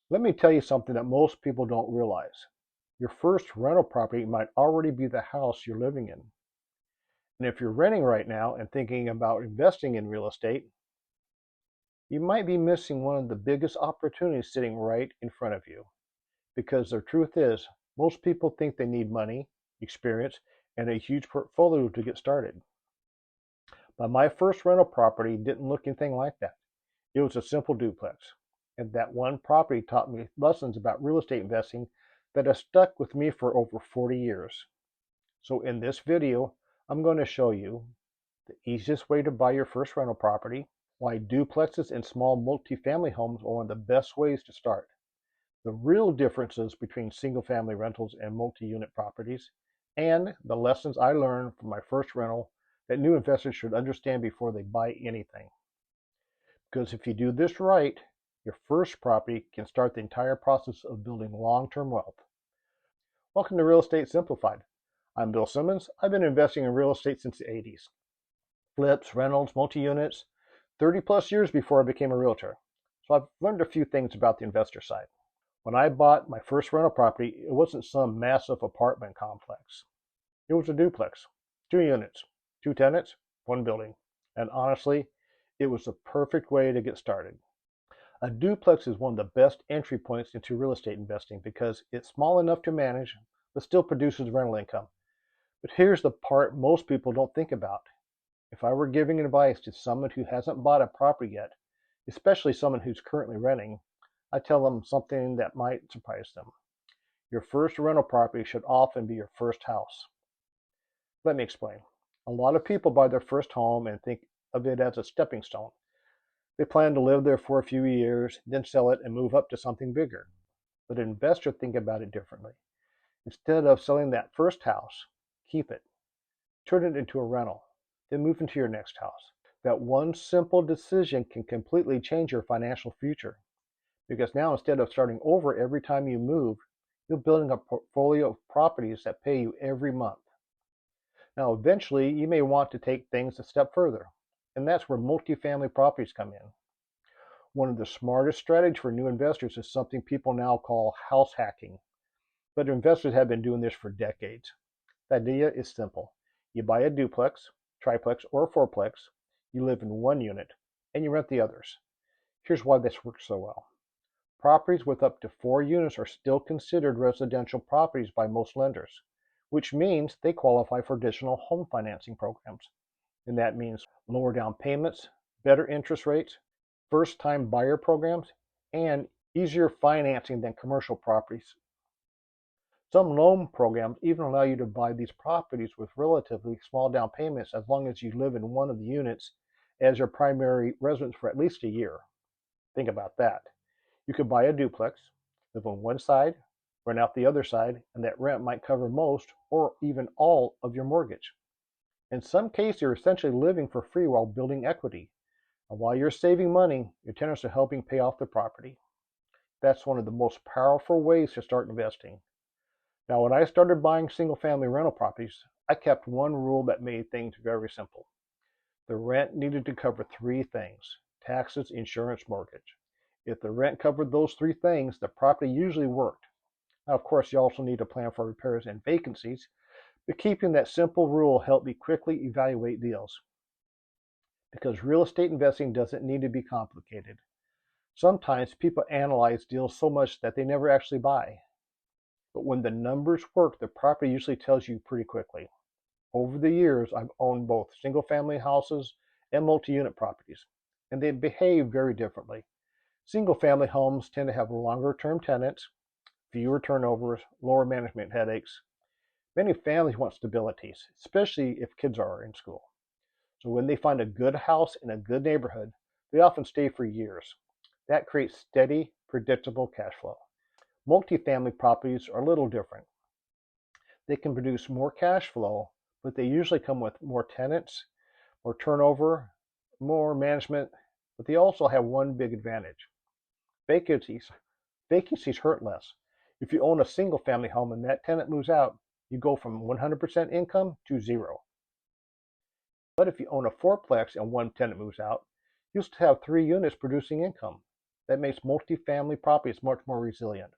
Let me tell you something that most people don't realize. Your first rental property might already be the house you're living in. And if you're renting right now and thinking about investing in real estate, you might be missing one of the biggest opportunities sitting right in front of you. Because the truth is, most people think they need money, experience, and a huge portfolio to get started. But my first rental property didn't look anything like that. It was a simple duplex. And that one property taught me lessons about real estate investing that have stuck with me for over 40 years. So in this video, I'm going to show you the easiest way to buy your first rental property, why duplexes and small multifamily homes are one of the best ways to start, the real differences between single-family rentals and multi-unit properties, and the lessons I learned from my first rental that new investors should understand before they buy anything. Because if you do this right, your first property can start the entire process of building long-term wealth. Welcome to Real Estate Simplified. I'm Bill Simmons. I've been investing in real estate since the 80s. Flips, rentals, multi-units, 30 plus years before I became a realtor. So I've learned a few things about the investor side. When I bought my first rental property, it wasn't some massive apartment complex. It was a duplex, 2 units, 2 tenants, 1 building. And honestly, it was the perfect way to get started. A duplex is one of the best entry points into real estate investing because it's small enough to manage, but still produces rental income. But here's the part most people don't think about. If I were giving advice to someone who hasn't bought a property yet, especially someone who's currently renting, I tell them something that might surprise them. Your first rental property should often be your first house. Let me explain. A lot of people buy their first home and think of it as a stepping stone. They plan to live there for a few years, then sell it and move up to something bigger. But investors think about it differently. Instead of selling that first house, keep it. Turn it into a rental, then move into your next house. That one simple decision can completely change your financial future. Because now instead of starting over every time you move, you're building a portfolio of properties that pay you every month. Now eventually you may want to take things a step further, and that's where multifamily properties come in. One of the smartest strategies for new investors is something people now call house hacking. But investors have been doing this for decades. The idea is simple. You buy a duplex, triplex, or a fourplex, you live in one unit, and you rent the others. Here's why this works so well. Properties with up to 4 units are still considered residential properties by most lenders, which means they qualify for additional home financing programs. And that means lower down payments, better interest rates, first-time buyer programs, and easier financing than commercial properties. Some loan programs even allow you to buy these properties with relatively small down payments as long as you live in one of the units as your primary residence for at least a year. Think about that. You could buy a duplex, live on one side, rent out the other side, and that rent might cover most or even all of your mortgage. In some cases, you're essentially living for free while building equity. And while you're saving money, your tenants are helping pay off the property. That's one of the most powerful ways to start investing. Now, when I started buying single-family rental properties, I kept one rule that made things very simple. The rent needed to cover 3 things: taxes, insurance, mortgage. If the rent covered those 3 things, the property usually worked. Now, of course, you also need to plan for repairs and vacancies, but keeping that simple rule helped me quickly evaluate deals. Because real estate investing doesn't need to be complicated. Sometimes people analyze deals so much that they never actually buy. But when the numbers work, the property usually tells you pretty quickly. Over the years, I've owned both single-family houses and multi-unit properties, and they behave very differently. Single-family homes tend to have longer-term tenants, fewer turnovers, lower management headaches. Many families want stability, especially if kids are in school. So when they find a good house in a good neighborhood, they often stay for years. That creates steady, predictable cash flow. Multifamily properties are a little different. They can produce more cash flow, but they usually come with more tenants, more turnover, more management, but they also have one big advantage. Vacancies. Vacancies hurt less. If you own a single family home and that tenant moves out, you go from 100% income to 0. But if you own a fourplex and one tenant moves out, you still have 3 units producing income. That makes multifamily properties much more resilient.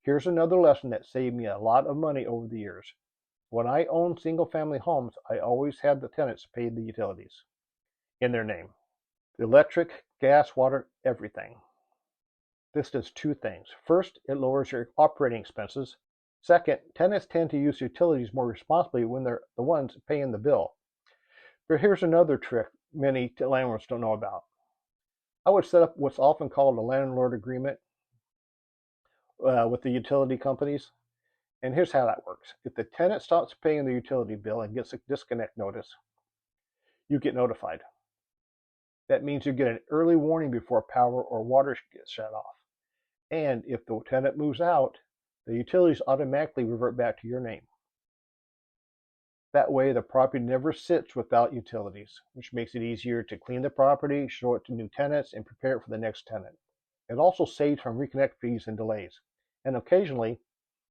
Here's another lesson that saved me a lot of money over the years. When I owned single-family homes, I always had the tenants pay the utilities in their name. The electric, gas, water, everything. This does two things. First, it lowers your operating expenses. Second, tenants tend to use utilities more responsibly when they're the ones paying the bill. But here's another trick many landlords don't know about. I would set up what's often called a landlord agreement with the utility companies. And here's how that works. If the tenant stops paying the utility bill and gets a disconnect notice, you get notified. That means you get an early warning before power or water gets shut off. And if the tenant moves out, the utilities automatically revert back to your name. That way, the property never sits without utilities, which makes it easier to clean the property, show it to new tenants, and prepare it for the next tenant. It also saves from reconnect fees and delays. And occasionally,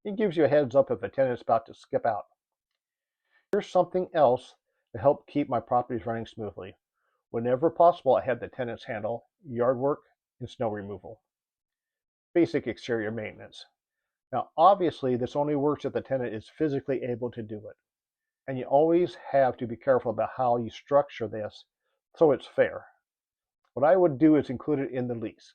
it gives you a heads up if a tenant is about to skip out. Here's something else to help keep my properties running smoothly. Whenever possible, I have the tenants handle yard work and snow removal. Basic exterior maintenance. Now, obviously, this only works if the tenant is physically able to do it. And you always have to be careful about how you structure this so it's fair. What I would do is include it in the lease.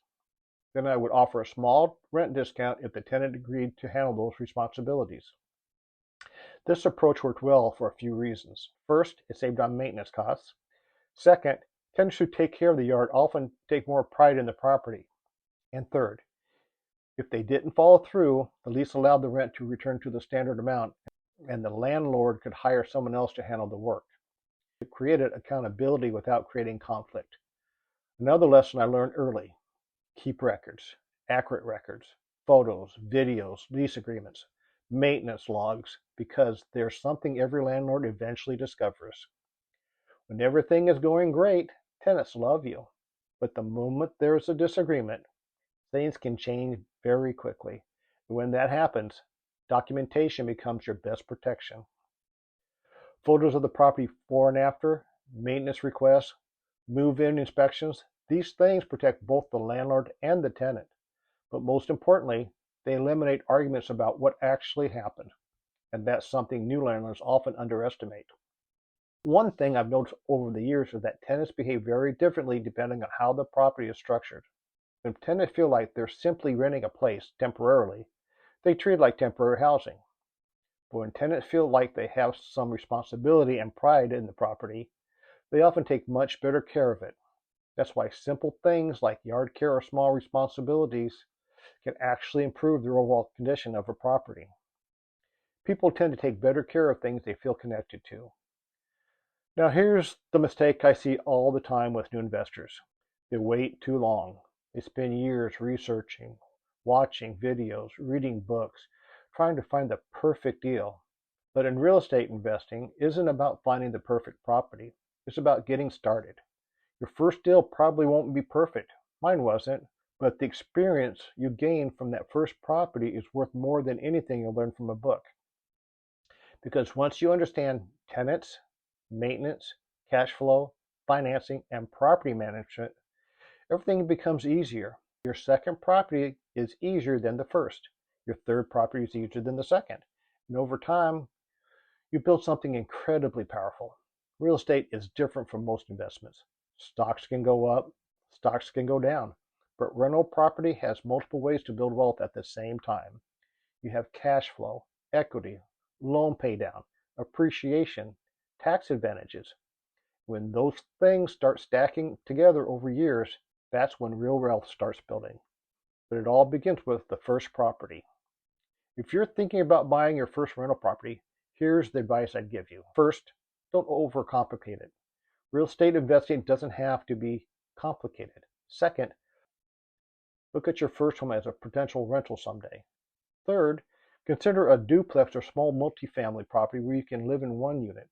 Then I would offer a small rent discount if the tenant agreed to handle those responsibilities. This approach worked well for a few reasons. First, it saved on maintenance costs. Second, tenants who take care of the yard often take more pride in the property. And third, if they didn't follow through, the lease allowed the rent to return to the standard amount, and the landlord could hire someone else to handle the work. It created accountability without creating conflict. Another lesson I learned early: keep records, accurate records, photos, videos, lease agreements, maintenance logs, because there's something every landlord eventually discovers. When everything is going great, tenants love you. But the moment there's a disagreement, things can change very quickly. When that happens, documentation becomes your best protection. Photos of the property before and after, maintenance requests, move-in inspections, these things protect both the landlord and the tenant. But most importantly, they eliminate arguments about what actually happened. And that's something new landlords often underestimate. One thing I've noticed over the years is that tenants behave very differently depending on how the property is structured. When tenants feel like they're simply renting a place temporarily, they treat it like temporary housing. But when tenants feel like they have some responsibility and pride in the property, they often take much better care of it. That's why simple things like yard care or small responsibilities can actually improve the overall condition of a property. People tend to take better care of things they feel connected to. Now here's the mistake I see all the time with new investors. They wait too long. They spend years researching, watching videos, reading books, trying to find the perfect deal. But in real estate investing isn't about finding the perfect property. It's about getting started. Your first deal probably won't be perfect. Mine wasn't, but the experience you gain from that first property is worth more than anything you'll learn from a book. Because once you understand tenants, maintenance, cash flow, financing, and property management, everything becomes easier. Your second property is easier than the first. Your third property is easier than the second. And over time, you build something incredibly powerful. Real estate is different from most investments. Stocks can go up, stocks can go down, but rental property has multiple ways to build wealth at the same time. You have cash flow, equity, loan paydown, appreciation, tax advantages. When those things start stacking together over years, that's when real wealth starts building. But it all begins with the first property. If you're thinking about buying your first rental property, here's the advice I'd give you. First, don't overcomplicate it. Real estate investing doesn't have to be complicated. Second, look at your first home as a potential rental someday. Third, consider a duplex or small multifamily property where you can live in one unit.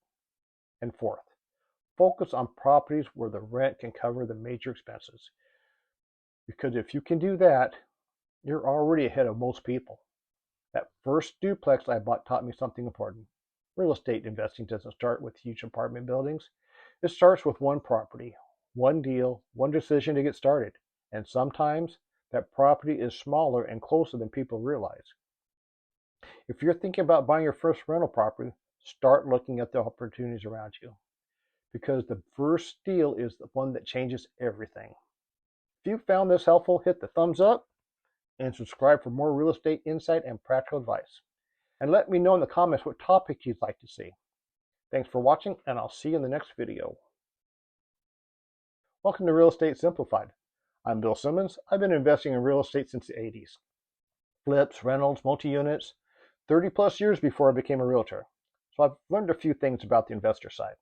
And fourth, focus on properties where the rent can cover the major expenses. Because if you can do that, you're already ahead of most people. That first duplex I bought taught me something important. Real estate investing doesn't start with huge apartment buildings. It starts with one property, one deal, one decision to get started. And sometimes that property is smaller and closer than people realize. If you're thinking about buying your first rental property, start looking at the opportunities around you, because the first deal is the one that changes everything. If you found this helpful, hit the thumbs up and subscribe for more real estate insight and practical advice. And let me know in the comments what topic you'd like to see. Thanks for watching, and I'll see you in the next video. Welcome to Real Estate Simplified. I'm Bill Simmons. I've been investing in real estate since the 80s. Flips, rentals, multi-units, 30 plus years before I became a realtor. So I've learned a few things about the investor side.